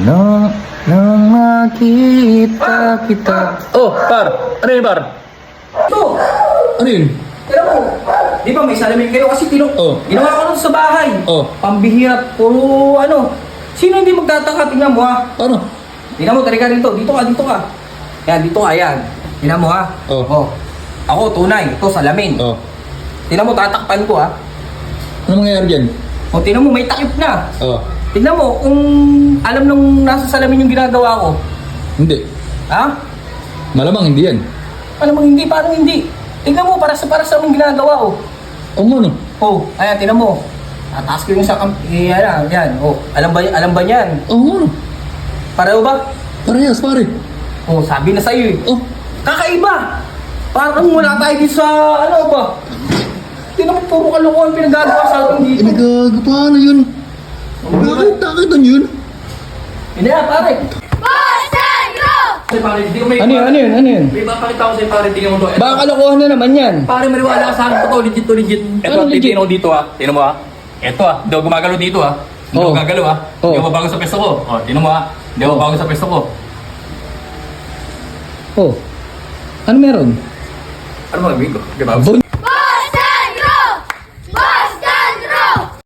nang makita kita. Oh, par. Ano yun, par? Ito! Ano yun? Tira mo! Di ba may salamin kayo kasi ginawa ko nun sa bahay. Oh. Pambihira, puro ano. Sino hindi magtataka? Tingnan mo ha. Ano? Tingnan mo, talaga dito. Dito ka. Yan, dito ka, yan. Tingnan mo ha. Oh. Ako, tunay. Ito, salamin. Oh. Tingnan mo, tatakpan ko ha. Ano mangyayari dyan? O, tingnan mo, may takip na. Oh. Tingnan mo, kung alam nung nasa salamin yung ginagawa ko. Hindi. Ha? Malamang hindi yan. Alam mo, hindi. Paano hindi? Tingnan mo, para sa aming ginagawa, oh. O ano? Oh, ayan, tingnan mo. Tataas ko yung sa yan. Oh, alam ba niyan? O ano? Pareho ba? Parehas, pare. Oh, sabi na sa'yo eh. Oh. Kakaiba! Parang wala tayo dito sa, ano ba? Tingnan mo, puro kalokohan pinagagawa sa atin dito. Gago, paano yun? Bakit ano yun? Hindi na, pare. Pare, hindi ko may... Ano yun? May papakita ko sa'yo, pare, tingnan mo to. Baka kalokohan na naman yan. Pare, maniwala ka sa akin to, legit. Ito, Ano legit? titignan ko dito ha. Tingnan mo ha. Ito ha, hindi ako gumagalaw dito ha. Hindi ako Oh. gagalaw ha. Hindi Oh. ako bago sa pesto ko. O, tingnan mo ha. Hindi ako Oh. bago sa pesto ko. Oh. Ano meron? Ano mga amigo? Di ba? Bon-